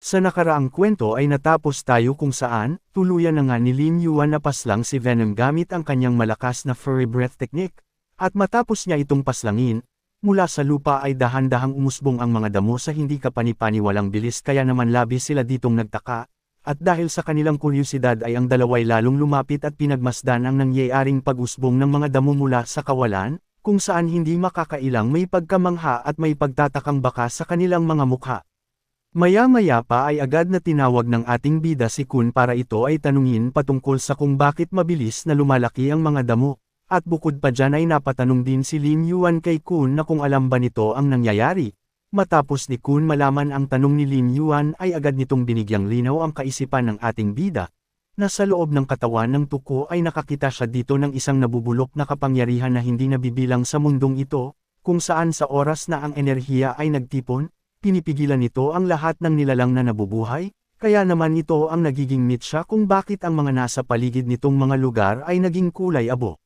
Sa nakaraang kwento ay natapos tayo kung saan, tuluyan na nga ni Lin Yuan na paslang si Venom gamit ang kanyang malakas na furry breath technique. At matapos niya itong paslangin, mula sa lupa ay dahan-dahang umusbong ang mga damo sa hindi kapani-paniwalang bilis kaya naman labis sila ditong nagtaka. At dahil sa kanilang kuryosidad ay ang dalaway lalong lumapit at pinagmasdan ang nangyayaring pag-usbong ng mga damo mula sa kawalan, kung saan hindi makakailang may pagkamangha at may pagtatakang baka sa kanilang mga mukha. Maya-maya pa ay agad na tinawag ng ating bida si Kun para ito ay tanungin patungkol sa kung bakit mabilis na lumalaki ang mga damo. At bukod pa dyan ay napatanong din si Lin Yuan kay Kun na kung alam ba nito ang nangyayari. Matapos ni Kun malaman ang tanong ni Lin Yuan ay agad nitong binigyang linaw ang kaisipan ng ating bida. Na sa loob ng katawan ng tuko ay nakakita siya dito ng isang nabubulok na kapangyarihan na hindi nabibilang sa mundong ito, kung saan sa oras na ang enerhiya ay nagtipon, pinipigilan nito ang lahat ng nilalang na nabubuhay, kaya naman ito ang nagiging mitsa kung bakit ang mga nasa paligid nitong mga lugar ay naging kulay abo.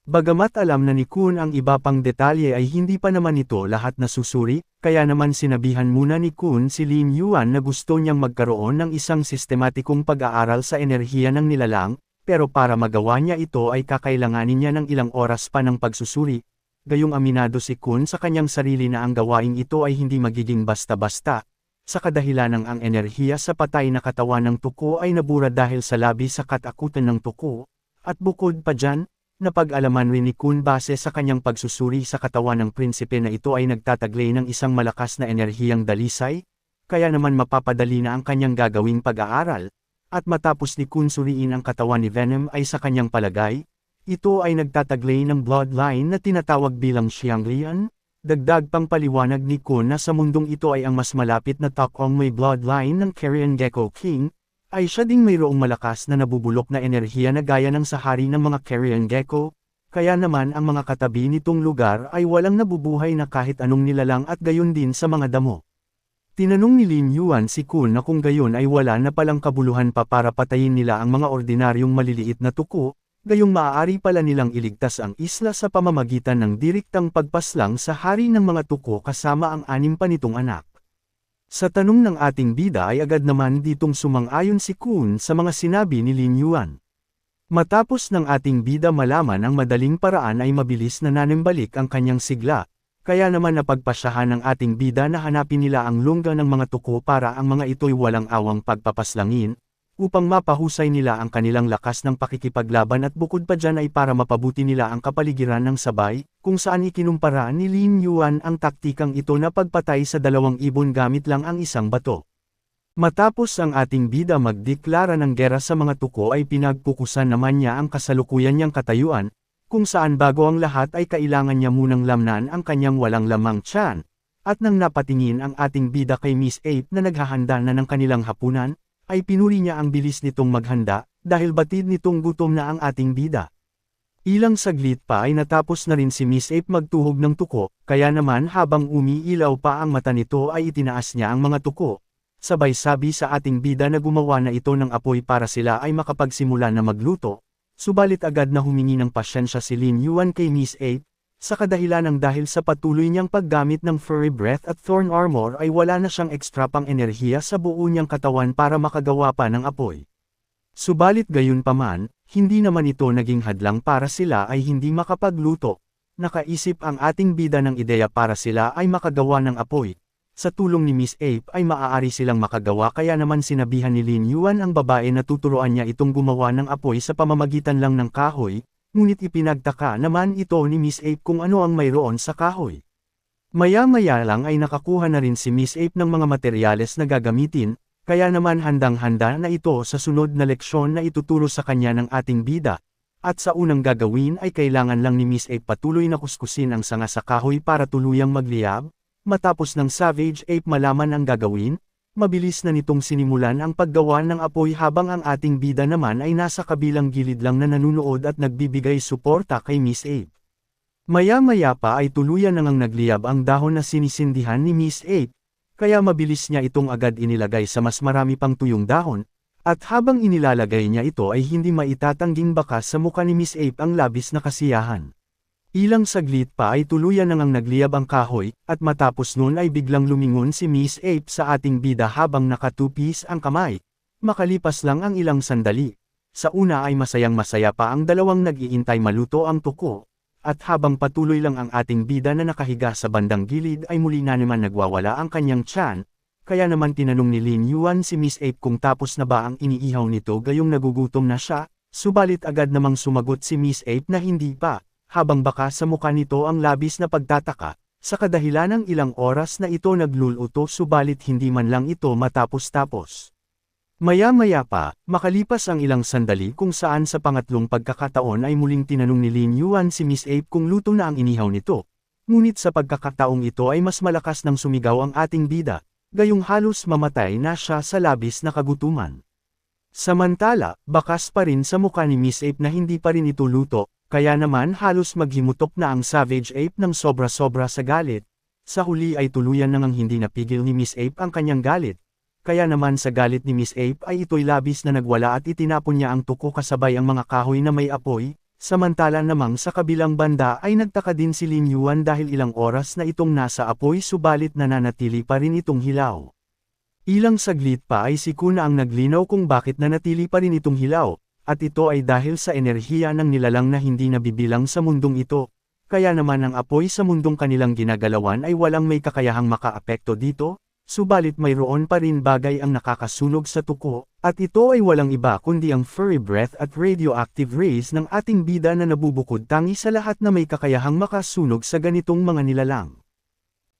Bagamat alam na ni Kun ang iba pang detalye ay hindi pa naman ito lahat nasusuri, kaya naman sinabihan muna ni Kun si Lin Yuan na gusto niyang magkaroon ng isang sistematikong pag-aaral sa enerhiya ng nilalang, pero para magawa niya ito ay kakailanganin niya ng ilang oras pa ng pagsusuri. Gayong aminado si Kun sa kanyang sarili na ang gawaing ito ay hindi magiging basta-basta, sa kadahilanang ang enerhiya sa patay na katawan ng tuko ay nabura dahil sa labis sa katakutan ng tuko, at bukod pa dyan, napag-alaman rin ni Kun base sa kanyang pagsusuri sa katawan ng prinsipe na ito ay nagtataglay ng isang malakas na enerhiyang dalisay, kaya naman mapapadali na ang kanyang gagawing pag-aaral, at matapos ni Kun suriin ang katawan ni Venom ay sa kanyang palagay, ito ay nagtataglay ng bloodline na tinatawag bilang Xianglian. Dagdag pang paliwanag ni Kun na sa mundong ito ay ang mas malapit na takong may bloodline ng Carrion Gecko King, ay siya ding mayroong malakas na nabubulok na enerhiya na gaya ng sa hari ng mga Carrion Gecko, kaya naman ang mga katabi nitong lugar ay walang nabubuhay na kahit anong nilalang at gayon din sa mga damo. Tinanong ni Lin Yuan si Kun na kung gayon ay wala na palang kabuluhan pa para patayin nila ang mga ordinaryong maliliit na tuko, gayong maaari pala nilang iligtas ang isla sa pamamagitan ng direktang pagpaslang sa hari ng mga tuko kasama ang 6 pa nitong anak. Sa tanong ng ating bida ay agad naman ditong sumang-ayon si Kun sa mga sinabi ni Lin Yuan. Matapos ng ating bida malaman ang madaling paraan ay mabilis na nanembalik ang kanyang sigla, kaya naman napagpasyahan ng ating bida na hanapin nila ang lungga ng mga tuko para ang mga ito'y walang awang pagpapaslangin, upang mapahusay nila ang kanilang lakas ng pakikipaglaban at bukod pa dyan ay para mapabuti nila ang kapaligiran ng sabay, kung saan ikinumpara ni Lin Yuan ang taktikang ito na pagpatay sa 2 ibon gamit lang ang isang bato. Matapos ang ating bida magdeklara ng gera sa mga tuko ay pinagpukusan naman niya ang kasalukuyan niyang katayuan, kung saan bago ang lahat ay kailangan niya munang lamnan ang kanyang walang lamang tiyan. At nang napatingin ang ating bida kay Miss Ape na naghahanda na ng kanilang hapunan, ay pinuri niya ang bilis nitong maghanda, dahil batid nitong gutom na ang ating bida. Ilang saglit pa ay natapos na rin si Miss Ape magtuhog ng tuko, kaya naman habang umiilaw pa ang mata nito ay itinaas niya ang mga tuko. Sabay sabi sa ating bida na gumawa na ito ng apoy para sila ay makapagsimula na magluto, subalit agad na humingi ng pasyensya si Lin Yuan kay Miss Ape, sa kadahilanang dahil sa patuloy niyang paggamit ng furry breath at thorn armor ay wala na siyang ekstra pang enerhiya sa buo niyang katawan para makagawa pa ng apoy. Subalit gayunpaman, hindi naman ito naging hadlang para sila ay hindi makapagluto. Nakaisip ang ating bida ng ideya para sila ay makagawa ng apoy. Sa tulong ni Miss Ape ay maaari silang makagawa kaya naman sinabihan ni Lin Yuan ang babae na tuturuan niya itong gumawa ng apoy sa pamamagitan lang ng kahoy. Ngunit ipinagtaka naman ito ni Miss Ape kung ano ang mayroon sa kahoy. Maya-maya lang ay nakakuha na rin si Miss Ape ng mga materyales na gagamitin, kaya naman handang-handa na ito sa sunod na leksyon na ituturo sa kanya ng ating bida. At sa unang gagawin ay kailangan lang ni Miss Ape patuloy na kuskusin ang sanga sa kahoy para tuluyang magliyab. Matapos ng Savage Ape malaman ang gagawin, mabilis na nitong sinimulan ang paggawa ng apoy habang ang ating bida naman ay nasa kabilang gilid lang na nanunood at nagbibigay suporta kay Miss Ape. Maya-maya pa ay tuluyan nang nagliyab ang dahon na sinisindihan ni Miss Ape, kaya mabilis niya itong agad inilagay sa mas marami pang tuyong dahon, at habang inilalagay niya ito ay hindi maitatangging bakas sa muka ni Miss Ape ang labis na kasiyahan. Ilang saglit pa ay tuluyan nang nagliyab ang kahoy, at matapos nun ay biglang lumingon si Miss Ape sa ating bida habang nakatupis ang kamay. Makalipas lang ang ilang sandali. Sa una ay masayang-masaya pa ang dalawang nag-iintay maluto ang tuko. At habang patuloy lang ang ating bida na nakahiga sa bandang gilid ay muli na naman nagwawala ang kanyang tiyan. Kaya naman tinanong ni Lin Yuan si Miss Ape kung tapos na ba ang iniihaw nito gayong nagugutom na siya, subalit agad namang sumagot si Miss Ape na hindi pa. Habang baka sa mukha nito ang labis na pagtataka, sa kadahilan ng ilang oras na ito nagluluto subalit hindi man lang ito matapos-tapos. Maya-maya pa, makalipas ang ilang sandali kung saan sa pangatlong pagkakataon ay muling tinanong ni Lin Yuan si Miss Ape kung luto na ang inihaw nito. Ngunit sa pagkakataong ito ay mas malakas nang sumigaw ang ating bida, gayong halos mamatay na siya sa labis na kagutuman. Samantala, bakas pa rin sa mukha ni Miss Ape na hindi pa rin ito luto. Kaya naman halos maghimutok na ang Savage Ape ng sobra-sobra sa galit. Sa huli ay tuluyan nang hindi napigil ni Miss Ape ang kanyang galit. Kaya naman sa galit ni Miss Ape ay ito'y labis na nagwala at itinapon niya ang tuko kasabay ang mga kahoy na may apoy. Samantala namang sa kabilang banda ay nagtaka din si Lin Yuan dahil ilang oras na itong nasa apoy subalit nananatili pa rin itong hilaw. Ilang saglit pa ay si Kuna ang naglinaw kung bakit nanatili pa rin itong hilaw. At ito ay dahil sa enerhiya ng nilalang na hindi nabibilang sa mundong ito. Kaya naman ang apoy sa mundong kanilang ginagalawan ay walang may kakayahang makaapekto dito, subalit mayroon pa rin bagay ang nakakasunog sa tuko, at ito ay walang iba kundi ang furry breath at radioactive rays ng ating bida na nabubukod tangi sa lahat na may kakayahang makasunog sa ganitong mga nilalang.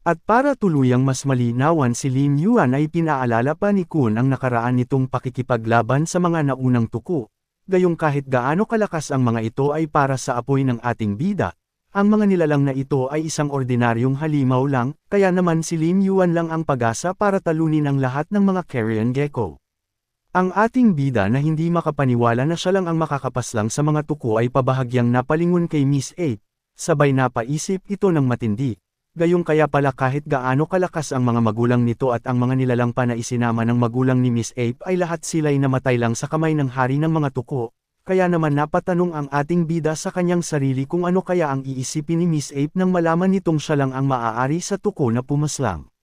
At para tuluyang mas malinawan si Lin Yuan ay pinaalala pa ni Kun ang nakaraan nitong pakikipaglaban sa mga naunang tuko. Gayong kahit gaano kalakas ang mga ito ay para sa apoy ng ating bida, ang mga nilalang na ito ay isang ordinaryong halimaw lang, kaya naman si Lin Yuan lang ang pag-asa para talunin ang lahat ng mga carrion gecko. Ang ating bida na hindi makapaniwala na siya lang ang makakapaslang sa mga tuko ay pabahagyang napalingon kay Miss Ape, sabay napaisip ito ng matindi. Gayong kaya pala kahit gaano kalakas ang mga magulang nito at ang mga nilalang pa na isinama ng magulang ni Miss Ape ay lahat sila'y namatay lang sa kamay ng hari ng mga tuko, kaya naman napatanong ang ating bida sa kanyang sarili kung ano kaya ang iisipin ni Miss Ape nang malaman nitong siya lang ang maaari sa tuko na pumaslang.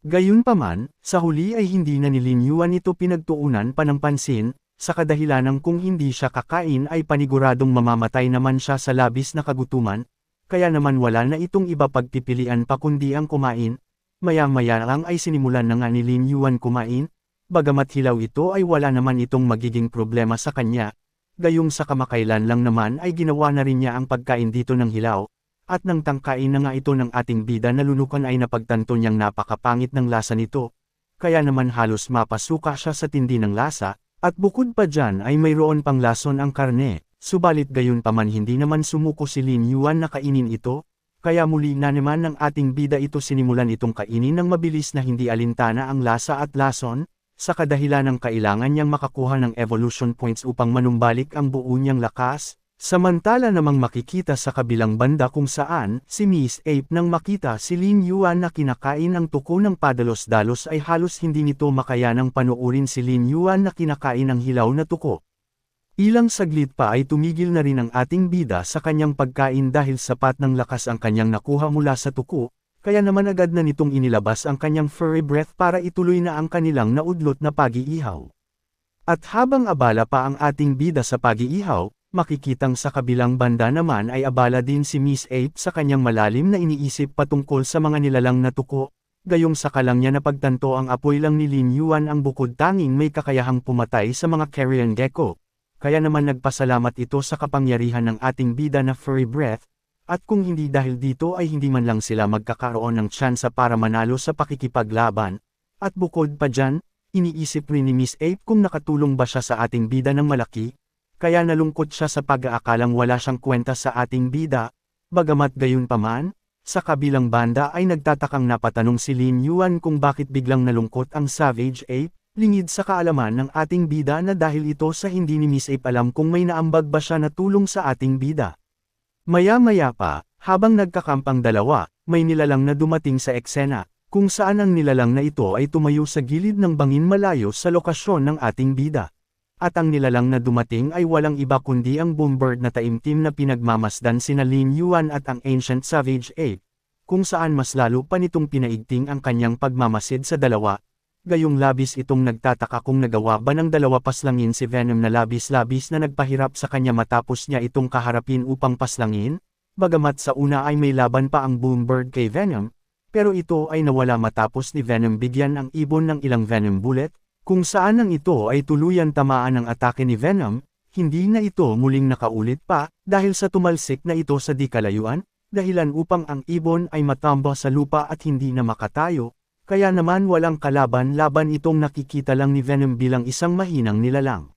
Gayunpaman, sa huli ay hindi na ni Lin Yuan ito pinagtuunan pa ng pansin, sa kadahilanang kung hindi siya kakain ay paniguradong mamamatay naman siya sa labis na kagutuman. Kaya naman wala na itong iba pagpipilian pa kundi ang kumain. Maya-maya lang ay sinimulan na nga ni Lin Yuan kumain, bagamat hilaw ito ay wala naman itong magiging problema sa kanya. Gayong sa kamakailan lang naman ay ginawa na rin niya ang pagkain dito ng hilaw, at nang tangkain na nga ito ng ating bida na lunukan ay napagtanto niyang napakapangit ng lasa nito. Kaya naman halos mapasuka siya sa tindi ng lasa, at bukod pa dyan ay mayroon pang lason ang karne. Subalit gayon paman hindi naman sumuko si Lin Yuan na kainin ito, kaya muli na naman ng ating bida ito sinimulan itong kainin ng mabilis na hindi alintana ang lasa at lason, sa kadahilan ng kailangan niyang makakuha ng evolution points upang manumbalik ang buo niyang lakas, samantala namang makikita sa kabilang banda kung saan si Miss Ape nang makita si Lin Yuan na kinakain ang tuko ng padalos-dalos ay halos hindi nito makayanang panuurin si Lin Yuan na kinakain ang hilaw na tuko. Ilang saglit pa ay tumigil na rin ang ating bida sa kanyang pagkain dahil sapat ng lakas ang kanyang nakuha mula sa tuko, kaya naman agad na nitong inilabas ang kanyang furry breath para ituloy na ang kanilang naudlot na pag-iihaw. At habang abala pa ang ating bida sa pag-iihaw, makikitang sa kabilang banda naman ay abala din si Miss Ape sa kanyang malalim na iniisip patungkol sa mga nilalang na tuko, gayong saka lang niya napagtanto ang apoy lang ni Lin Yuan ang bukod tanging may kakayahang pumatay sa mga carrion gecko. Kaya naman nagpasalamat ito sa kapangyarihan ng ating bida na furry breath, at kung hindi dahil dito ay hindi man lang sila magkakaroon ng tsansa para manalo sa pakikipaglaban, at bukod pa dyan, iniisip rin ni Miss Ape kung nakatulong ba siya sa ating bida ng malaki, kaya nalungkot siya sa pag-aakalang wala siyang kwenta sa ating bida, bagamat gayon paman, sa kabilang banda ay nagtatakang napatanong si Lin Yuan kung bakit biglang nalungkot ang Savage Ape, lingid sa kaalaman ng ating bida na dahil ito sa hindi ni Miss Ape alam kung may naambag ba siya na tulong sa ating bida. Maya-maya pa, habang nagkakampang dalawa, may nilalang na dumating sa eksena, kung saan ang nilalang na ito ay tumayo sa gilid ng bangin malayo sa lokasyon ng ating bida. At ang nilalang na dumating ay walang iba kundi ang Boombird na taimtim na pinagmamasdan sina Lin Yuan at ang Ancient Savage Ape, kung saan mas lalo pa nitong pinaigting ang kanyang pagmamasid sa dalawa. Gayong labis itong nagtataka kung nagawa ba ng dalawa paslangin si Venom na labis-labis na nagpahirap sa kanya matapos niya itong kaharapin upang paslangin, bagamat sa una ay may laban pa ang Boombird kay Venom, pero ito ay nawala matapos ni Venom bigyan ang ibon ng ilang Venom bullet, kung saan ang ito ay tuluyan tamaan ng atake ni Venom, hindi na ito muling nakaulit pa, dahil sa tumalsik na ito sa di kalayuan, dahilan upang ang ibon ay matamba sa lupa at hindi na makatayo, kaya naman walang kalaban-laban itong nakikita lang ni Venom bilang isang mahinang nilalang.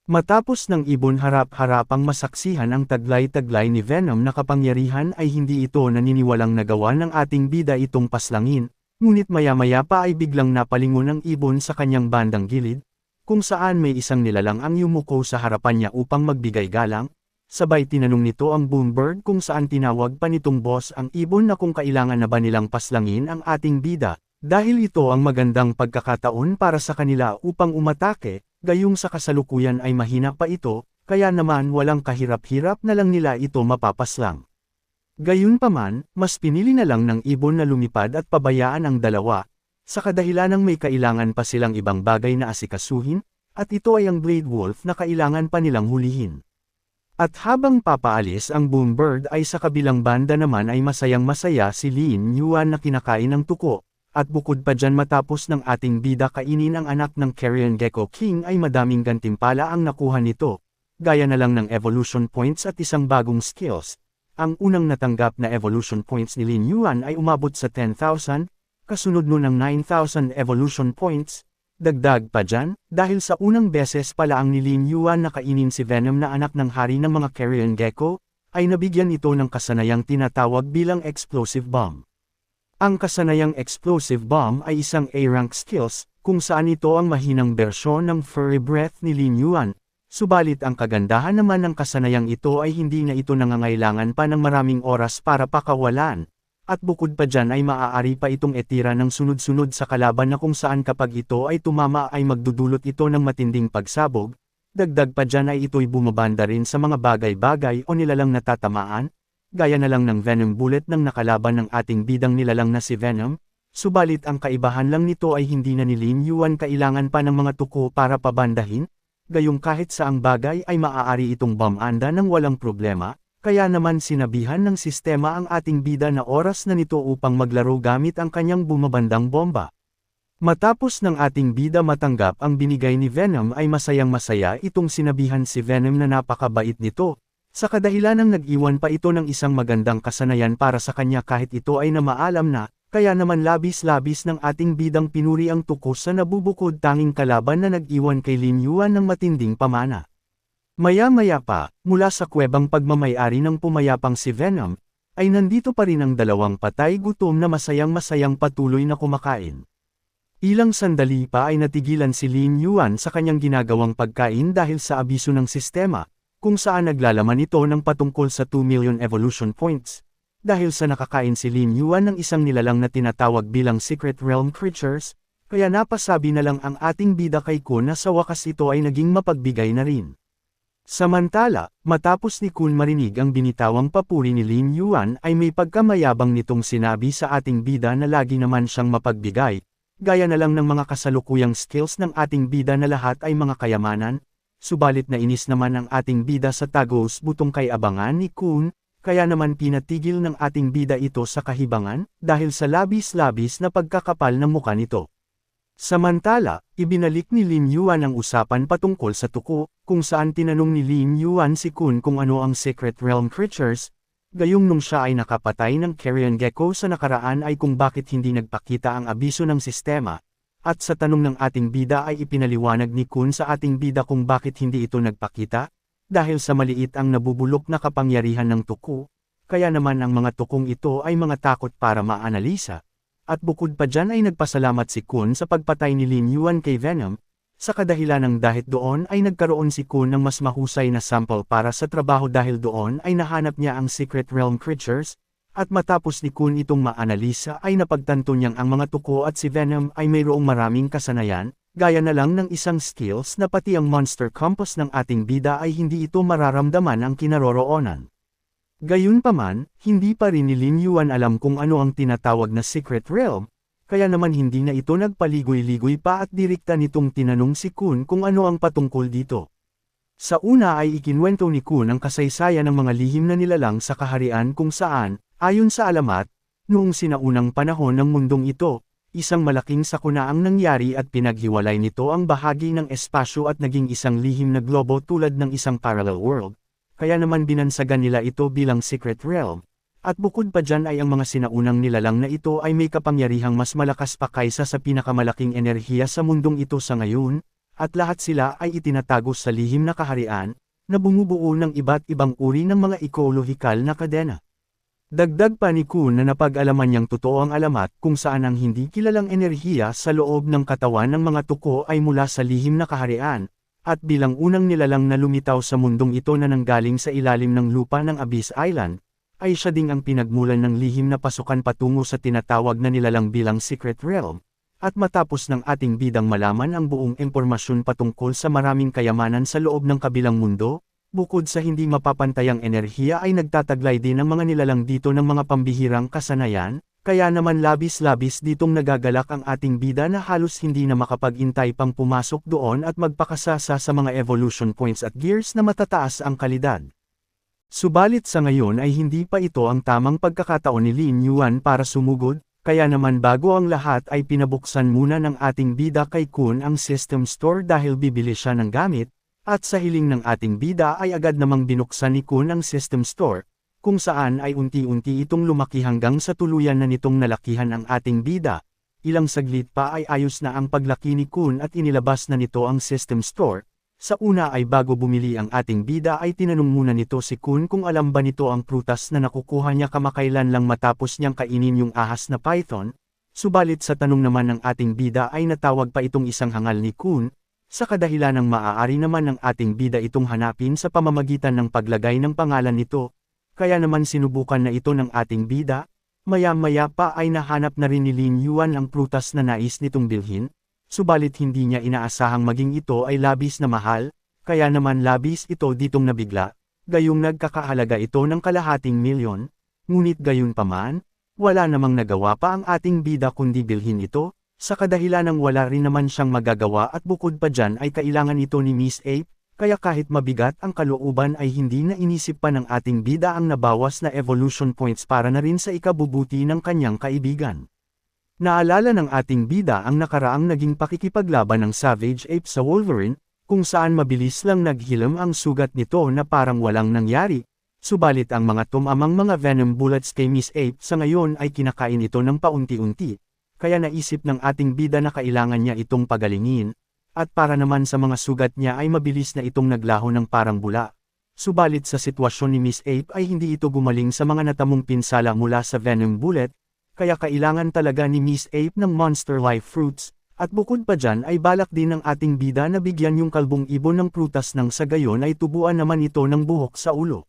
Matapos ng ibon harap-harapang masaksihan ang taglay-taglay ni Venom na kapangyarihan ay hindi ito naniniwalang nagawa ng ating bida itong paslangin, ngunit maya-maya pa ay biglang napalingon ang ibon sa kanyang bandang gilid, kung saan may isang nilalang ang yumuko sa harapan niya upang magbigay galang, sabay tinanong nito ang Boombird kung saan tinawag pa nitong boss ang ibon na kung kailangan na ba nilang paslangin ang ating bida, dahil ito ang magandang pagkakataon para sa kanila upang umatake, gayong sa kasalukuyan ay mahina pa ito, kaya naman walang kahirap-hirap na lang nila ito mapapaslang. Gayunpaman, mas pinili na lang ng ibon na lumipad at pabayaan ang dalawa, sa kadahilanang may kailangan pa silang ibang bagay na asikasuhin, at ito ay ang Blade Wolf na kailangan pa nilang hulihin. At habang papaalis ang Boombird ay sa kabilang banda naman ay masayang-masaya si Lin Yuan na kinakain ng tuko, at bukod pa dyan matapos ng ating bida kainin ang anak ng Carrion Gecko King ay madaming gantimpala ang nakuha nito, gaya na lang ng evolution points at isang bagong skills. Ang unang natanggap na evolution points ni Lin Yuan ay umabot sa 10,000, kasunod nun ng 9,000 evolution points, dagdag pa dyan, dahil sa unang beses pala ang ni Lin Yuan na kainin si Venom na anak ng hari ng mga Carrion Gecko, ay nabigyan ito ng kasanayang tinatawag bilang Explosive Bomb. Ang kasanayang Explosive Bomb ay isang A-rank skills, kung saan ito ang mahinang bersyon ng Furry Breath ni Lin Yuan. Subalit ang kagandahan naman ng kasanayang ito ay hindi na ito nangangailangan pa ng maraming oras para pakawalan, at bukod pa dyan ay maaari pa itong etira ng sunod-sunod sa kalaban na kung saan kapag ito ay tumama ay magdudulot ito ng matinding pagsabog, dagdag pa dyan ay ito'y bumabanda rin sa mga bagay-bagay o nilalang natatamaan, gaya na lang ng Venom bullet ng nakalaban ng ating bidang nilalang na si Venom, subalit ang kaibahan lang nito ay hindi na ni Lin Yuan kailangan pa ng mga tuko para pabandahin, gayong kahit saang bagay ay maaari itong bomanda ng walang problema, kaya naman sinabihan ng sistema ang ating bida na oras na nito upang maglaro gamit ang kanyang bumabandang bomba. Matapos ng ating bida matanggap ang binigay ni Venom ay masayang-masaya itong sinabihan si Venom na napakabait nito, sa kadahilanang nag-iwan pa ito ng isang magandang kasanayan para sa kanya kahit ito ay namaalam na, kaya naman labis-labis ng ating bidang pinuri ang tukos sa nabubukod tanging kalaban na nag-iwan kay Lin Yuan ng matinding pamana. Maya-maya pa, mula sa kuwebang pagmamayari ng pumayapang si Venom, ay nandito pa rin ang dalawang patay gutom na masayang-masayang patuloy na kumakain. Ilang sandali pa ay natigilan si Lin Yuan sa kanyang ginagawang pagkain dahil sa abiso ng sistema, kung saan naglalaman ito ng patungkol sa 2 million evolution points. Dahil sa nakakain si Lin Yuan ng isang nilalang na tinatawag bilang Secret Realm Creatures, kaya napasabi na lang ang ating bida kay Kun na sa wakas ito ay naging mapagbigay na rin. Samantala, matapos ni Kun marinig ang binitawang papuri ni Lin Yuan ay may pagkamayabang nitong sinabi sa ating bida na lagi naman siyang mapagbigay, gaya na lang ng mga kasalukuyang skills ng ating bida na lahat ay mga kayamanan, subalit nainis naman ang ating bida sa tagos butong kay abangan ni Kun, kaya naman pinatigil ng ating bida ito sa kahibangan, dahil sa labis-labis na pagkakapal ng muka nito. Samantala, ibinalik ni Lin Yuan ang usapan patungkol sa tuko, kung saan tinanong ni Lin Yuan si Kun kung ano ang Secret Realm Creatures, gayong nung siya ay nakapatay ng Carrion Gecko sa nakaraan ay kung bakit hindi nagpakita ang abiso ng sistema, at sa tanong ng ating bida ay ipinaliwanag ni Kun sa ating bida kung bakit hindi ito nagpakita, dahil sa maliit ang nabubulok na kapangyarihan ng tuko, kaya naman ang mga tukong ito ay mga takot para maanalisa. At bukod pa dyan ay nagpasalamat si Kun sa pagpatay ni Lin Yuan kay Venom, sa kadahilanang dahil doon ay nagkaroon si Kun ng mas mahusay na sample para sa trabaho dahil doon ay nahanap niya ang Secret Realm Creatures, at matapos ni Kun itong maanalisa ay napagtanto niyang ang mga tuko at si Venom ay mayroong maraming kasanayan, gaya na lang ng isang skills na pati ang monster compass ng ating bida ay hindi ito mararamdaman ang kinaroroonan. Gayunpaman, hindi pa rin ni Lin Yuan alam kung ano ang tinatawag na secret realm, kaya naman hindi na ito nagpaligoy-ligoy pa at direkta nitong tinanong si Kun kung ano ang patungkol dito. Sa una ay ikinwento ni Kun ang kasaysayan ng mga lihim na nilalang sa kaharian kung saan, ayon sa alamat, noong sinaunang panahon ng mundong ito, isang malaking sakuna ang nangyari at pinaghiwalay nito ang bahagi ng espasyo at naging isang lihim na globo tulad ng isang parallel world, kaya naman binansagan nila ito bilang secret realm. At bukod pa dyan ay ang mga sinaunang nilalang na ito ay may kapangyarihang mas malakas pa kaysa sa pinakamalaking enerhiya sa mundong ito sa ngayon, at lahat sila ay itinatago sa lihim na kaharian, na bumubuo ng iba't ibang uri ng mga ekolohikal na kadena. Dagdag pa ni Kun na napag-alaman niyang totoo ang alamat kung saan ang hindi kilalang enerhiya sa loob ng katawan ng mga tuko ay mula sa lihim na kaharian, at bilang unang nilalang na lumitaw sa mundong ito na nanggaling sa ilalim ng lupa ng Abyss Island, ay siya ding ang pinagmulan ng lihim na pasukan patungo sa tinatawag na nilalang bilang Secret Realm, at matapos ng ating bidang malaman ang buong impormasyon patungkol sa maraming kayamanan sa loob ng kabilang mundo, bukod sa hindi mapapantayang enerhiya ay nagtataglay din ang mga nilalang dito ng mga pambihirang kasanayan, kaya naman labis-labis ditong nagagalak ang ating bida na halos hindi na makapag-intay pang pumasok doon at magpakasasa sa mga evolution points at gears na matataas ang kalidad. Subalit sa ngayon ay hindi pa ito ang tamang pagkakataon ni Lin Yuan para sumugod, kaya naman bago ang lahat ay pinabuksan muna ng ating bida kay Kun ang system store dahil bibili siya ng gamit, at sa hiling ng ating bida ay agad namang binuksan ni Kun ang system store, kung saan ay unti-unti itong lumaki hanggang sa tuluyan na nitong nalakihan ang ating bida. Ilang saglit pa ay ayos na ang paglaki ni Kun at inilabas na nito ang system store. Sa una ay bago bumili ang ating bida ay tinanong muna nito si Kun kung alam ba nito ang prutas na nakukuha niya kamakailan lang matapos niyang kainin yung ahas na python. Subalit sa tanong naman ng ating bida ay natawag pa itong isang hangal ni Kun, sa kadahilan ng maaari naman ng ating bida itong hanapin sa pamamagitan ng paglagay ng pangalan nito, kaya naman sinubukan na ito ng ating bida, maya-maya pa ay nahanap na rin ni Lin Yuan ang prutas na nais nitong bilhin, subalit hindi niya inaasahang maging ito ay labis na mahal, kaya naman labis ito ditong nabigla, gayong nagkakahalaga ito ng $250,000, ngunit gayon paman, wala namang nagawa pa ang ating bida kundi bilhin ito, sa kadahilan ng wala rin naman siyang magagawa at bukod pa dyan ay kailangan ito ni Miss Ape, kaya kahit mabigat ang kalooban ay hindi na inisip pa ng ating bida ang nabawas na evolution points para na rin sa ikabubuti ng kanyang kaibigan. Naalala ng ating bida ang nakaraang naging pakikipaglaban ng Savage Ape sa Wolverine, kung saan mabilis lang naghilam ang sugat nito na parang walang nangyari, subalit ang mga tumamang mga venom bullets kay Miss Ape sa ngayon ay kinakain ito ng paunti-unti. Kaya naisip ng ating bida na kailangan niya itong pagalingin, at para naman sa mga sugat niya ay mabilis na itong naglaho ng parang bula. Subalit sa sitwasyon ni Miss Ape ay hindi ito gumaling sa mga natamong pinsala mula sa venom bullet, kaya kailangan talaga ni Miss Ape ng monster life fruits, at bukod pa dyan ay balak din ng ating bida na bigyan yung kalbong ibon ng prutas nang sa gayon ay tubuan naman ito ng buhok sa ulo.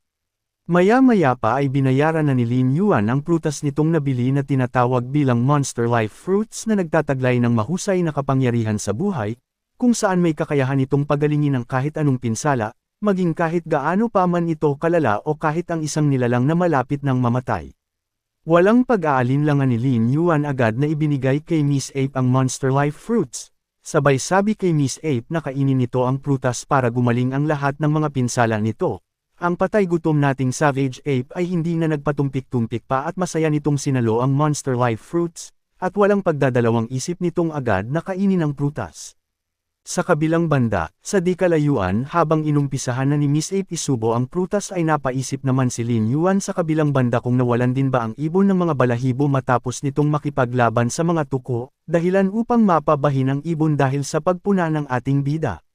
Maya-maya pa ay binayaran na ni Lin Yuan ang prutas nitong nabili na tinatawag bilang Monster Life Fruits na nagtataglay ng mahusay na kapangyarihan sa buhay, kung saan may kakayahan itong pagalingin ng kahit anong pinsala, maging kahit gaano pa man ito kalala o kahit ang isang nilalang na malapit ng mamatay. Walang pag-aalinlangan ni Lin Yuan agad na ibinigay kay Miss Ape ang Monster Life Fruits. Sabay sabi kay Miss Ape na kainin nito ang prutas para gumaling ang lahat ng mga pinsala nito. Ang patay gutom nating Savage Ape ay hindi na nagpatumpik-tumpik pa at masaya nitong sinalo ang Monster Life Fruits, at walang pagdadalawang isip nitong agad na kainin ang prutas. Sa kabilang banda, sa di kalayuan habang inumpisahan na ni Miss Ape isubo ang prutas ay napaisip naman si Lin Yuan sa kabilang banda kung nawalan din ba ang ibon ng mga balahibo matapos nitong makipaglaban sa mga tuko, dahilan upang mapabahin ang ibon dahil sa pagpuna ng ating bida.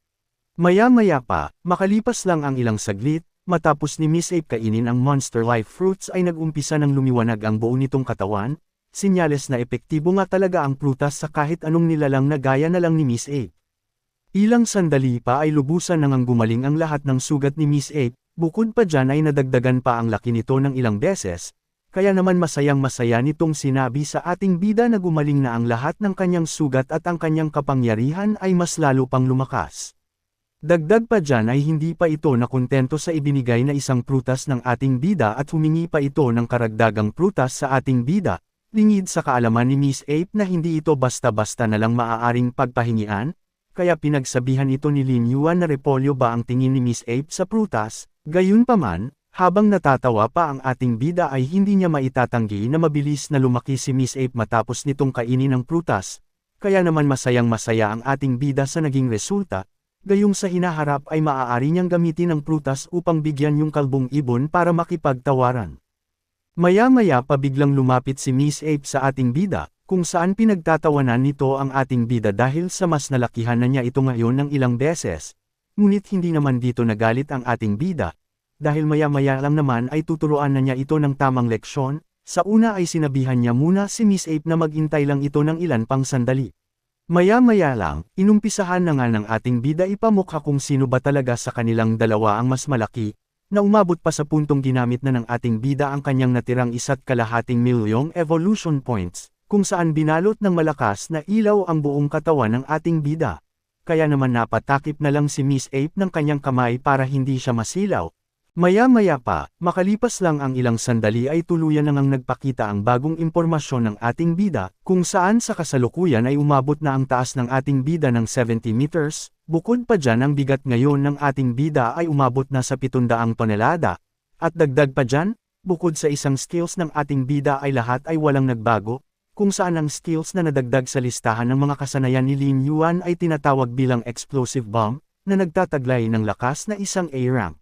Maya-maya pa, makalipas lang ang ilang saglit, matapos ni Miss Ape kainin ang Monster Life Fruits ay nag-umpisa ng lumiwanag ang buo nitong katawan, sinyales na epektibo nga talaga ang prutas sa kahit anong nilalang na gaya na lang ni Miss Ape. Ilang sandali pa ay lubusan nang gumaling ang lahat ng sugat ni Miss Ape, bukod pa dyan ay nadagdagan pa ang laki nito ng ilang beses, kaya naman masayang-masaya nitong sinabi sa ating bida na gumaling na ang lahat ng kanyang sugat at ang kanyang kapangyarihan ay mas lalo pang lumakas. Dagdag pa dyan ay hindi pa ito nakontento sa ibinigay na isang prutas ng ating bida at humingi pa ito ng karagdagang prutas sa ating bida, lingid sa kaalaman ni Miss Ape na hindi ito basta-basta na lang maaaring pagpahingian, kaya pinagsabihan ito ni Lin Yuan na repolyo ba ang tingin ni Miss Ape sa prutas. Gayunpaman, habang natatawa pa ang ating bida ay hindi niya maitatanggi na mabilis na lumaki si Miss Ape matapos nitong kainin ng prutas, kaya naman masayang-masaya ang ating bida sa naging resulta, gayong sa hinaharap ay maaari niyang gamitin ang prutas upang bigyan yung kalbong ibon para makipagtawaran. Maya-maya pa biglang lumapit si Miss Ape sa ating bida, kung saan pinagtatawanan nito ang ating bida dahil sa mas nalakihan na niya ito ngayon ng ilang beses, ngunit hindi naman dito nagalit ang ating bida. Dahil maya-maya lang naman ay tuturuan na niya ito ng tamang leksyon, sa una ay sinabihan niya muna si Miss Ape na maghintay lang ito ng ilan pang sandali. Maya-maya lang, inumpisahan na nga ng ating bida ipamukha kung sino ba talaga sa kanilang dalawa ang mas malaki, na umabot pa sa puntong ginamit na ng ating bida ang kanyang natirang 1.5 milyong evolution points, kung saan binalot ng malakas na ilaw ang buong katawan ng ating bida. Kaya naman napatakip na lang si Miss Ape ng kanyang kamay para hindi siya masilaw. Maya-maya pa, makalipas lang ang ilang sandali ay tuluyan na ngang nagpakita ang bagong impormasyon ng ating bida, kung saan sa kasalukuyan ay umabot na ang taas ng ating bida ng 70 meters, bukod pa dyan ang bigat ngayon ng ating bida ay umabot na sa 700 tonelada, at dagdag pa dyan, bukod sa isang skills ng ating bida ay lahat ay walang nagbago, kung saan ang skills na nadagdag sa listahan ng mga kasanayan ni Lin Yuan ay tinatawag bilang explosive bomb, na nagtataglay ng lakas na isang A-rank.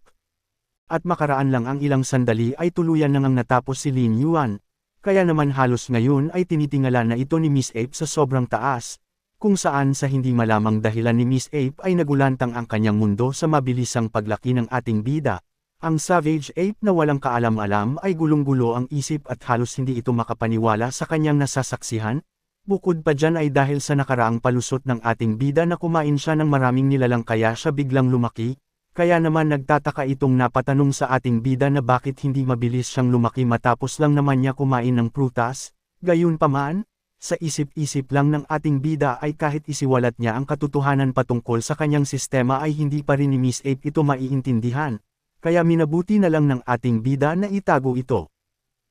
At makaraan lang ang ilang sandali ay tuluyan na ngang natapos si Lin Yuan, kaya naman halos ngayon ay tinitingala na ito ni Miss Ape sa sobrang taas, kung saan sa hindi malamang dahilan ni Miss Ape ay nagulantang ang kanyang mundo sa mabilisang paglaki ng ating bida. Ang Savage Ape na walang kaalam-alam ay gulong-gulo ang isip at halos hindi ito makapaniwala sa kanyang nasasaksihan, bukod pa dyan ay dahil sa nakaraang palusot ng ating bida na kumain siya ng maraming nilalang kaya siya biglang lumaki. Kaya naman nagtataka itong napatanong sa ating bida na bakit hindi mabilis siyang lumaki matapos lang naman niya kumain ng prutas, gayunpaman, sa isip-isip lang ng ating bida ay kahit isiwalat niya ang katotohanan patungkol sa kanyang sistema ay hindi pa rin ni Miss Ape ito maiintindihan, kaya minabuti na lang ng ating bida na itago ito.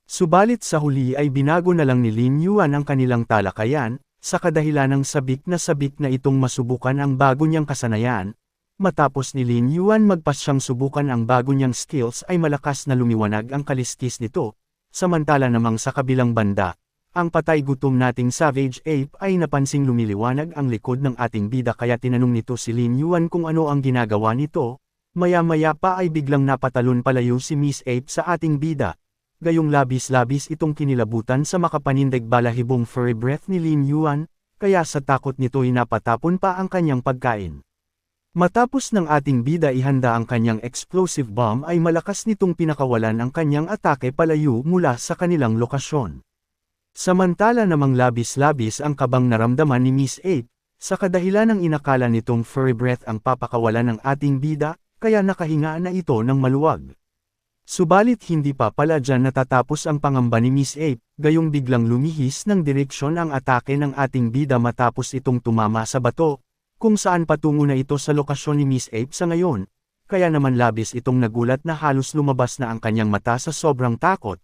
Subalit sa huli ay binago na lang ni Lin Yuan ang kanilang talakayan, sa kadahilanang sabik na itong masubukan ang bago niyang kasanayan. Matapos ni Lin Yuan magpasyang subukan ang bago niyang skills ay malakas na lumiwanag ang kaliskis nito, samantala namang sa kabilang banda, ang patay gutom nating Savage Ape ay napansing lumiliwanag ang likod ng ating bida kaya tinanong nito si Lin Yuan kung ano ang ginagawa nito, maya-maya pa ay biglang napatalon palayo si Miss Ape sa ating bida, gayong labis-labis itong kinilabutan sa makapanindig balahibong furry breath ni Lin Yuan, kaya sa takot nito ay napatapon pa ang kanyang pagkain. Matapos ng ating bida ihanda ang kanyang explosive bomb ay malakas nitong pinakawalan ang kanyang atake palayo mula sa kanilang lokasyon. Samantala namang labis-labis ang kabang naramdaman ni Miss Ape, sa kadahilan ng inakala nitong furry breath ang papakawalan ng ating bida, kaya nakahinga na ito ng maluwag. Subalit hindi pa pala dyan natatapos ang pangamba ni Miss Ape, gayong biglang lumihis ng direksyon ang atake ng ating bida matapos itong tumama sa bato, kung saan patungo na ito sa lokasyon ni Miss Ape sa ngayon, kaya naman labis itong nagulat na halos lumabas na ang kanyang mata sa sobrang takot.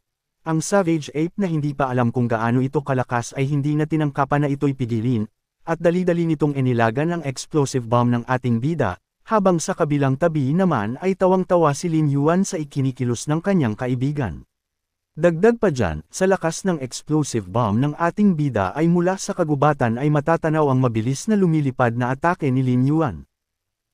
Ang Savage Ape na hindi pa alam kung gaano ito kalakas ay hindi na tinangkapan na ito'y pigilin, at dali-dali nitong inilagan ang explosive bomb ng ating bida, habang sa kabilang tabi naman ay tawang-tawa si Lin Yuan sa ikinikilos ng kanyang kaibigan. Dagdag pa dyan, sa lakas ng explosive bomb ng ating bida ay mula sa kagubatan ay matatanaw ang mabilis na lumilipad na atake ni Lin Yuan.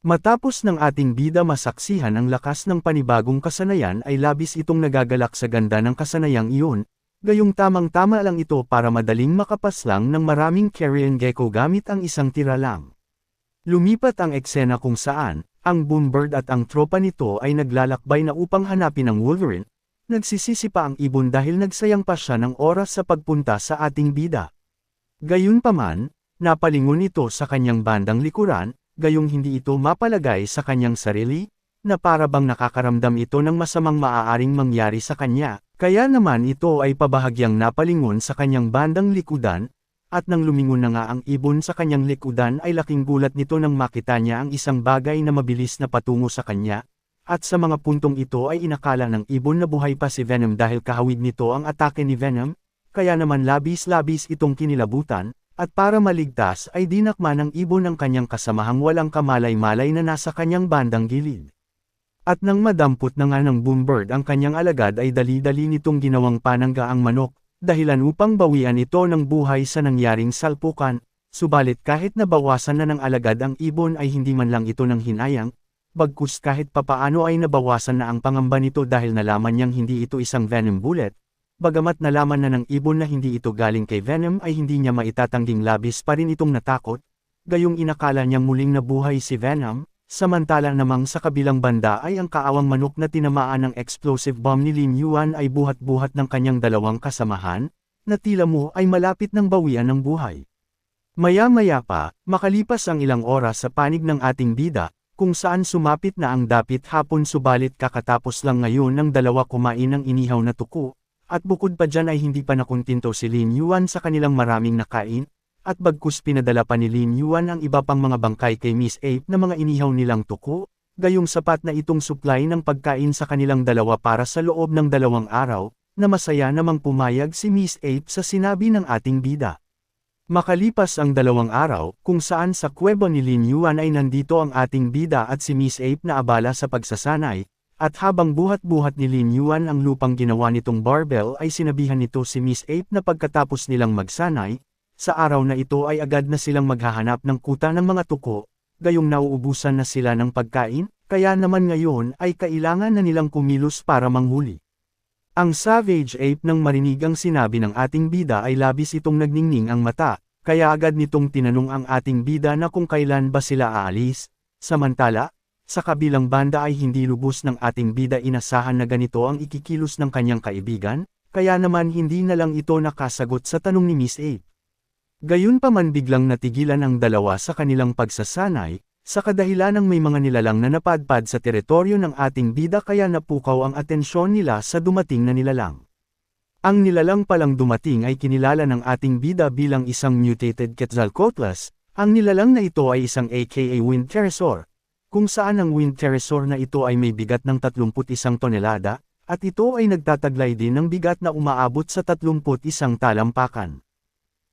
Matapos ng ating bida masaksihan ang lakas ng panibagong kasanayan ay labis itong nagagalak sa ganda ng kasanayang iyon, gayong tamang-tama lang ito para madaling makapaslang ng maraming carrion gecko gamit ang isang tira lang. Lumipat ang eksena kung saan, ang Boombird at ang tropa nito ay naglalakbay na upang hanapin ang Wolverine. Nagsisisi pa ang ibon dahil nagsayang pa siya ng oras sa pagpunta sa ating bida. Gayunpaman, napalingon ito sa kanyang bandang likuran, gayong hindi ito mapalagay sa kanyang sarili, na para bang nakakaramdam ito ng masamang maaaring mangyari sa kanya, Kaya naman ito ay pabahagyang napalingon sa kanyang bandang likudan, at nang lumingon na nga ang ibon sa kanyang likudan ay laking gulat nito nang makita niya ang isang bagay na mabilis na patungo sa kanya, at sa mga puntong ito ay inakala ng ibon na buhay pa si Venom dahil kahawig nito ang atake ni Venom, kaya naman labis-labis itong kinilabutan, at para maligtas ay dinakma ng ibon ang kanyang kasamahang walang kamalay-malay na nasa kanyang bandang gilid. At nang madampot na nga ng Boombird ang kanyang alagad ay dali-dali nitong ginawang panangga ang manok, dahilan upang bawian ito ng buhay sa nangyaring salpukan, subalit kahit nabawasan na ng alagad ang ibon ay hindi man lang ito nang hinayang, bagkus kahit papaano ay nabawasan na ang pangamba nito dahil nalaman niyang hindi ito isang Venom bullet, bagamat nalaman na ng ibon na hindi ito galing kay Venom ay hindi niya maitatangging labis pa rin itong natakot, gayong inakala niyang muling nabuhay si Venom. Samantala namang sa kabilang banda ay ang kaawang manok na tinamaan ng explosive bomb ni Lin Yuan ay buhat-buhat ng kanyang dalawang kasamahan, na tila mo ay malapit ng bawian ng buhay. Maya-maya pa, makalipas ang ilang oras sa panig ng ating bida, kung saan sumapit na ang dapit hapon subalit kakatapos lang ngayon ng dalawa kumain ng inihaw na tuko, at bukod pa dyan ay hindi pa nakuntinto si Lin Yuan sa kanilang maraming nakain, at bagkus pinadala pa ni Lin Yuan ang iba pang mga bangkay kay Miss Ape na mga inihaw nilang tuko, gayong sapat na itong supply ng pagkain sa kanilang dalawa para sa loob ng 2 araw, na masaya namang pumayag si Miss Ape sa sinabi ng ating bida. Makalipas ang 2 araw, kung saan sa kuweba ni Lin Yuan ay nandito ang ating bida at si Miss Ape na abala sa pagsasanay, at habang buhat-buhat ni Lin Yuan ang lupang ginawa nitong barbell ay sinabihan nito si Miss Ape na pagkatapos nilang magsanay, sa araw na ito ay agad na silang maghahanap ng kuta ng mga tuko, gayong nauubusan na sila ng pagkain, kaya naman ngayon ay kailangan na nilang kumilos para manghuli. Ang Savage Ape nang marinig ang sinabi ng ating bida ay labis itong nagningning ang mata, kaya agad nitong tinanong ang ating bida na kung kailan ba sila aalis, samantala, sa kabilang banda ay hindi lubos ng ating bida inasahan na ganito ang ikikilos ng kanyang kaibigan, kaya naman hindi na lang ito nakasagot sa tanong ni Miss Ape. Gayunpaman biglang natigilan ang dalawa sa kanilang pagsasanay, sa kadahilan ng may mga nilalang na napadpad sa teritoryo ng ating bida kaya napukaw ang atensyon nila sa dumating na nilalang. Ang nilalang palang dumating ay kinilala ng ating bida bilang isang mutated Quetzalcoatlus, ang nilalang na ito ay isang aka Wind Pterosaur, kung saan ang Wind Pterosaur na ito ay may bigat ng 31 tonelada, at ito ay nagtataglay din ng bigat na umaabot sa 31 talampakan.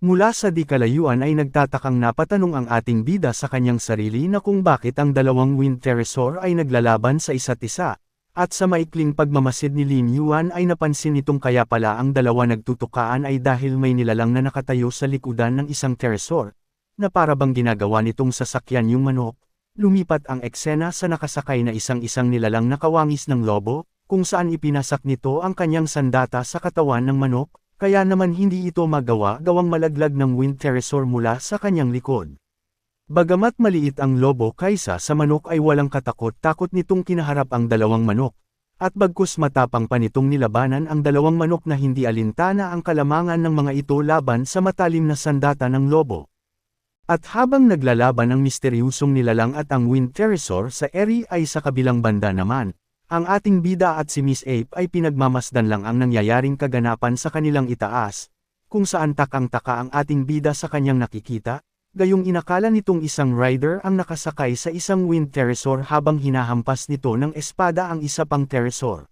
Mula sa di kalayuan ay nagtatakang napatanong ang ating bida sa kanyang sarili na kung bakit ang dalawang Wind Pterosaur ay naglalaban sa isa't isa, at sa maikling pagmamasid ni Lin Yuan ay napansin nitong kaya pala ang dalawa nagtutukaan ay dahil may nilalang na nakatayo sa likudan ng isang pterosaur, na para bang ginagawa nitong sasakyan yung manok. Lumipat ang eksena sa nakasakay na isang nilalang na kawangis ng lobo, kung saan ipinasak nito ang kanyang sandata sa katawan ng manok, kaya naman hindi ito gawang malaglag ng Wind Pterosaur mula sa kanyang likod. Bagamat maliit ang lobo kaysa sa manok ay walang katakot-takot nitong kinaharap ang dalawang manok, at bagkus matapang pa nitong nilabanan ang dalawang manok na hindi alintana ang kalamangan ng mga ito laban sa matalim na sandata ng lobo. At habang naglalaban ang misteryusong nilalang at ang Wind Pterosaur sa eri ay sa kabilang banda naman, ang ating bida at si Miss Ape ay pinagmamasdan lang ang nangyayaring kaganapan sa kanilang itaas, kung saan takang-taka ang ating bida sa kanyang nakikita, gayong inakala nitong isang rider ang nakasakay sa isang Wind Pterosaur habang hinahampas nito ng espada ang isa pang pterosaur.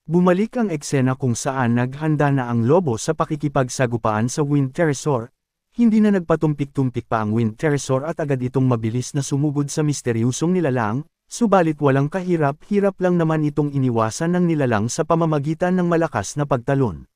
Bumalik ang eksena kung saan naghanda na ang lobo sa pakikipagsagupaan sa Wind Pterosaur, hindi na nagpatumpik-tumpik pa ang Wind Pterosaur at agad itong mabilis na sumugod sa misteryusong nilalang, subalit walang kahirap-hirap lang naman itong iniwasan ng nilalang sa pamamagitan ng malakas na pagtalon.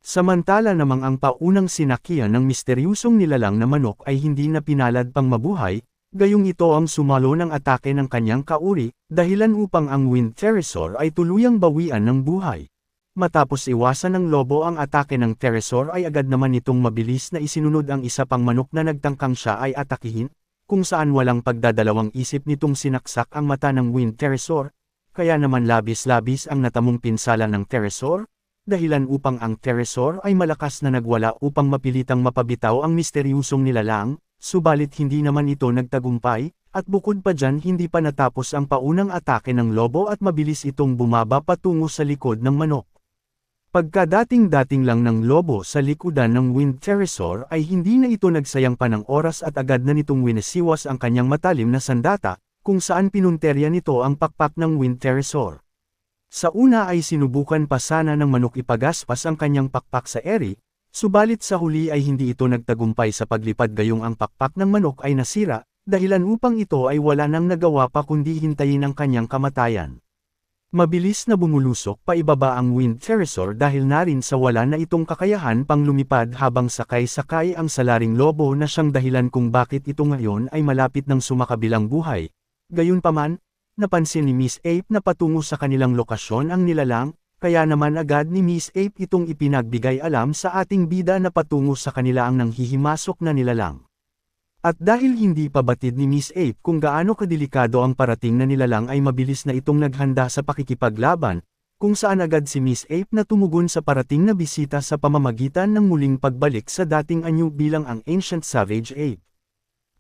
Samantala namang ang paunang sinakyan ng misteryusong nilalang na manok ay hindi na pinalad pang mabuhay, gayong ito ang sumalo ng atake ng kanyang kauri, dahilan upang ang Wind Pterosaur ay tuluyang bawian ng buhay. Matapos iwasan ng lobo ang atake ng pterosaur ay agad naman itong mabilis na isinunod ang isa pang manok na nagtangkang siya ay atakihin, kung saan walang pagdadalawang isip nitong sinaksak ang mata ng Wind Pterosaur, kaya naman labis-labis ang natamong pinsala ng pterosaur, dahilan upang ang pterosaur ay malakas na nagwala upang mapilitang mapabitaw ang misteryusong nilalang, subalit hindi naman ito nagtagumpay, at bukod pa dyan hindi pa natapos ang paunang atake ng lobo at mabilis itong bumaba patungo sa likod ng manok. Pagkadating-dating lang ng lobo sa likudan ng Wind Pterosaur ay hindi na ito nagsayang pa ng oras at agad na nitong winasiwas ang kanyang matalim na sandata, kung saan pinunterya nito ang pakpak ng Wind Pterosaur. Sa una ay sinubukan pa sana ng manok ipagaspas ang kanyang pakpak sa eri, subalit sa huli ay hindi ito nagtagumpay sa paglipad gayong ang pakpak ng manok ay nasira, dahilan upang ito ay wala nang nagawa pa kundi hintayin ang kanyang kamatayan. Mabilis na bumulusok pa ibaba ang Wind Pterosaur dahil na rin sa wala na itong kakayahan pang lumipad habang sakay-sakay ang salaring lobo na siyang dahilan kung bakit ito ngayon ay malapit ng sumakabilang buhay. Gayunpaman, napansin ni Miss Ape na patungo sa kanilang lokasyon ang nilalang, kaya naman agad ni Miss Ape itong ipinagbigay alam sa ating bida na patungo sa kanila ang nanghihimasok na nilalang. At dahil hindi pa batid ni Miss Ape kung gaano kadelikado ang parating na nilalang ay mabilis na itong naghanda sa pakikipaglaban, kung saan agad si Miss Ape na tumugon sa parating na bisita sa pamamagitan ng muling pagbalik sa dating anyo bilang ang Ancient Savage Ape.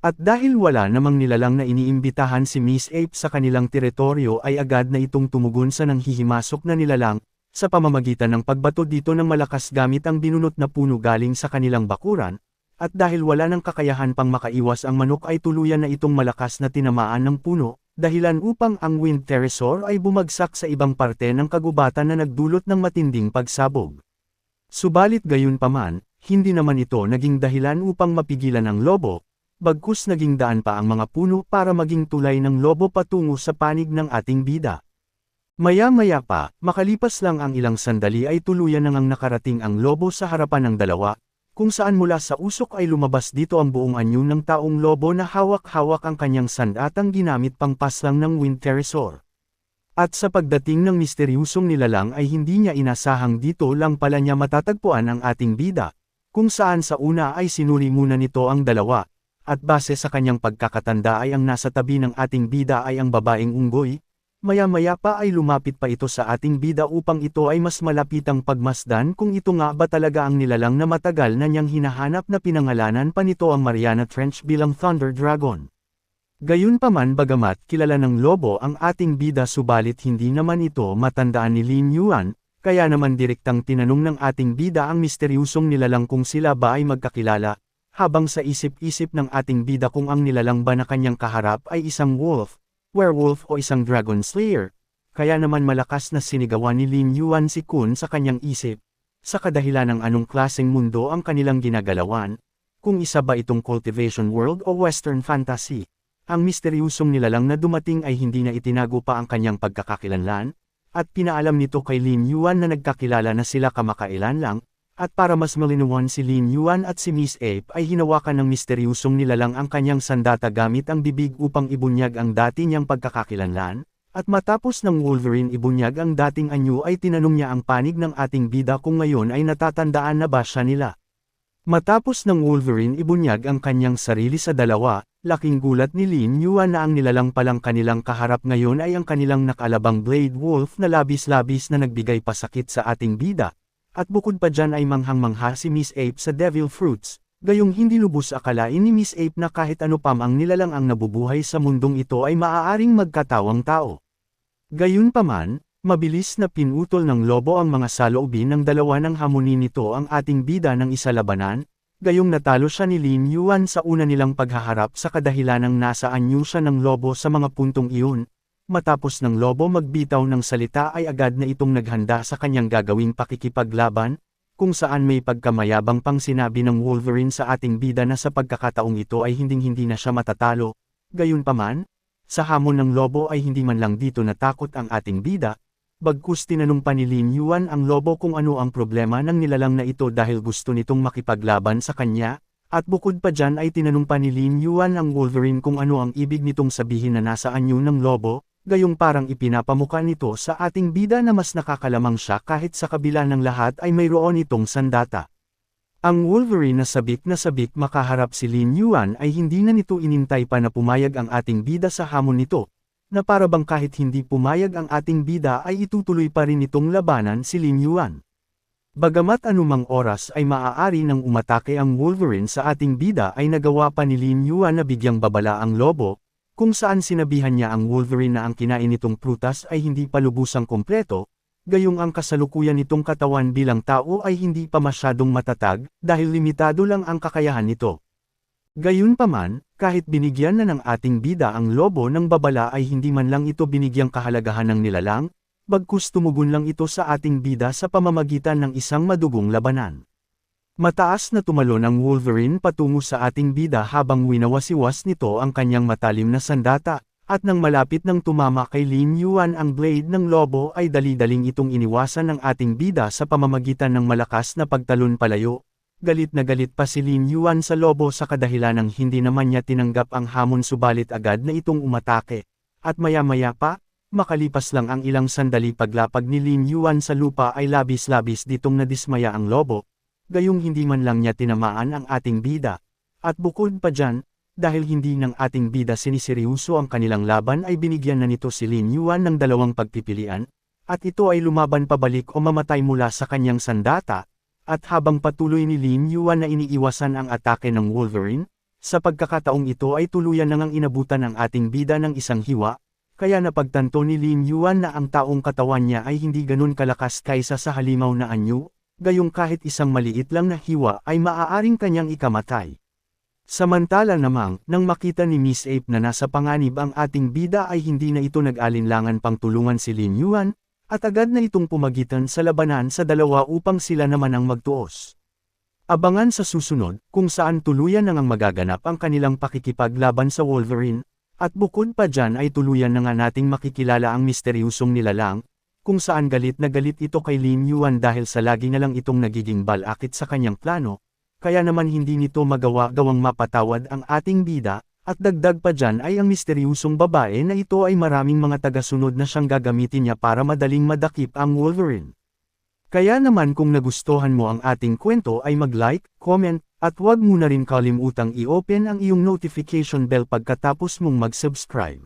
At dahil wala namang nilalang na iniimbitahan si Miss Ape sa kanilang teritoryo ay agad na itong tumugon sa nanghihimasok na nilalang, sa pamamagitan ng pagbato dito ng malakas gamit ang binunot na puno galing sa kanilang bakuran. At dahil wala ng kakayahan pang makaiwas ang manok ay tuluyan na itong malakas na tinamaan ng puno, dahilan upang ang Wind Pterosaur ay bumagsak sa ibang parte ng kagubatan na nagdulot ng matinding pagsabog. Subalit gayunpaman, hindi naman ito naging dahilan upang mapigilan ang lobo, bagkus naging daan pa ang mga puno para maging tulay ng lobo patungo sa panig ng ating bida. Maya-maya pa, makalipas lang ang ilang sandali ay tuluyan nang nakarating ang lobo sa harapan ng dalawa, kung saan mula sa usok ay lumabas dito ang buong anyo ng taong lobo na hawak-hawak ang kanyang sandatang ginamit pang paslang ng Wind Pterosaur. At sa pagdating ng misteryusong nilalang ay hindi niya inasahang dito lang pala niya matatagpuan ang ating bida, kung saan sa una ay sinuri muna nito ang dalawa, at base sa kanyang pagkakatanda ay ang nasa tabi ng ating bida ay ang babaeng unggoy. Maya-maya pa ay lumapit pa ito sa ating bida upang ito ay mas malapitang pagmasdan kung ito nga ba talaga ang nilalang na matagal na niyang hinahanap na pinangalanan pa nito ang Mariana Trench bilang Thunder Dragon. Gayunpaman bagamat kilala ng lobo ang ating bida subalit hindi naman ito matandaan ni Lin Yuan, kaya naman direktang tinanong ng ating bida ang misteryusong nilalang kung sila ba ay magkakilala, habang sa isip-isip ng ating bida kung ang nilalang ba na kanyang kaharap ay isang wolf, werewolf o isang dragon slayer, kaya naman malakas na sinigawan ni Lin Yuan si Kun sa kanyang isip, sa kadahilan ng anong klaseng mundo ang kanilang ginagalawan, kung isa ba itong cultivation world o western fantasy. Ang misteryusong nilalang na dumating ay hindi na itinago pa ang kanyang pagkakakilanlan, at pinaalam nito kay Lin Yuan na nagkakilala na sila kamakailan lang, at para mas malinawan si Lin Yuan at si Miss Ape ay hinawakan ng misteryusong nilalang ang kanyang sandata gamit ang bibig upang ibunyag ang dati niyang pagkakakilanlan, at matapos ng Wolverine ibunyag ang dating anyo ay tinanong niya ang panig ng ating bida kung ngayon ay natatandaan na ba siya nila. Matapos ng Wolverine ibunyag ang kanyang sarili sa dalawa, laking gulat ni Lin Yuan na ang nilalang palang kanilang kaharap ngayon ay ang kanilang nakalabang Blade Wolf na labis-labis na nagbigay pasakit sa ating bida. At bukod pa dyan ay manghang-mangha si Miss Ape sa Devil Fruits, gayong hindi lubos akalain ni Miss Ape na kahit ano pam ang nilalang ang nabubuhay sa mundong ito ay maaaring magkatawang tao. Gayunpaman, mabilis na pinutol ng lobo ang mga saloobin ng dalawa ng hamunin nito ang ating bida ng isa labanan, gayong natalo siya ni Lin Yuan sa una nilang paghaharap sa kadahilanang nasa anyo siya ng lobo sa mga puntong iyon. Matapos ng lobo magbitaw ng salita ay agad na itong naghanda sa kanyang gagawing pakikipaglaban, kung saan may pagkamayabang pang sinabi ng Wolverine sa ating bida na sa pagkakataong ito ay hinding-hindi na siya matatalo. Gayunpaman, sa hamon ng lobo ay hindi man lang dito natakot ang ating bida, bagkus tinanong pa ni Lin Yuan ang lobo kung ano ang problema ng nilalang na ito dahil gusto nitong makipaglaban sa kanya. At bukod pa dyan ay tinanong pa ni Lin Yuan ang Wolverine kung ano ang ibig nitong sabihin na nasa anyo ng lobo, gayong parang ipinapamuka nito sa ating bida na mas nakakalamang siya kahit sa kabila ng lahat ay mayroon itong sandata. Ang Wolverine na sabik makaharap si Lin Yuan ay hindi na nito inintay pa na pumayag ang ating bida sa hamon nito, na para bang kahit hindi pumayag ang ating bida ay itutuloy pa rin itong labanan si Lin Yuan. Bagamat anumang oras ay maaari nang umatake ang Wolverine sa ating bida ay nagawa pa ni Lin Yuan na bigyang babala ang lobo, kung saan sinabihan niya ang Wolverine na ang kinain nitong prutas ay hindi pa lubusang kompleto, gayong ang kasalukuyan nitong katawan bilang tao ay hindi pa masyadong matatag, dahil limitado lang ang kakayahan nito. Gayunpaman, kahit binigyan na ng ating bida ang lobo ng babala ay hindi man lang ito binigyang kahalagahan ng nilalang, bagkus tumugon lang ito sa ating bida sa pamamagitan ng isang madugong labanan. Mataas na tumalon ang Wolverine patungo sa ating bida habang winawasiwas nito ang kanyang matalim na sandata. At nang malapit nang tumama kay Lin Yuan ang blade ng lobo ay dali-daling itong iniwasan ng ating bida sa pamamagitan ng malakas na pagtalon palayo. Galit na galit pa si Lin Yuan sa lobo sa kadahilanang hindi naman niya tinanggap ang hamon subalit agad na itong umatake. At maya-maya pa, makalipas lang ang ilang sandali paglapag ni Lin Yuan sa lupa ay labis-labis ditong nadismaya ang lobo, gayong hindi man lang niya tinamaan ang ating bida. At bukod pa dyan, dahil hindi ng ating bida siniseryoso ang kanilang laban ay binigyan na nito si Lin Yuan ng dalawang pagpipilian, at ito ay lumaban pabalik o mamatay mula sa kanyang sandata, at habang patuloy ni Lin Yuan na iniiwasan ang atake ng Wolverine, sa pagkakataong ito ay tuluyan nang inabutan ng ating bida ng isang hiwa, kaya napagtanto ni Lin Yuan na ang taong katawan niya ay hindi ganun kalakas kaysa sa halimaw na anyo, gayong kahit isang maliit lang na hiwa ay maaaring kanyang ikamatay. Samantala namang, nang makita ni Miss Ape na nasa panganib ang ating bida ay hindi na ito nag-alinlangan pang tulungan si Lin Yuan, at agad na itong pumagitan sa labanan sa dalawa upang sila naman ang magtuos. Abangan sa susunod, kung saan tuluyan nang magaganap ang kanilang pakikipaglaban sa Wolverine, at bukod pa dyan ay tuluyan na nga nating makikilala ang misteryosong nilalang, kung saan galit na galit ito kay Lin Yuan dahil sa lagi na lang itong nagiging balakid sa kanyang plano. Kaya naman hindi nito gawang mapatawad ang ating bida, at dagdag pa dyan ay ang misteryosong babae na ito ay maraming mga tagasunod na siyang gagamitin niya para madaling madakip ang Wolverine. Kaya naman kung nagustuhan mo ang ating kwento ay mag-like, comment, at huwag mo na rin kalimutang i-open ang iyong notification bell pagkatapos mong mag-subscribe.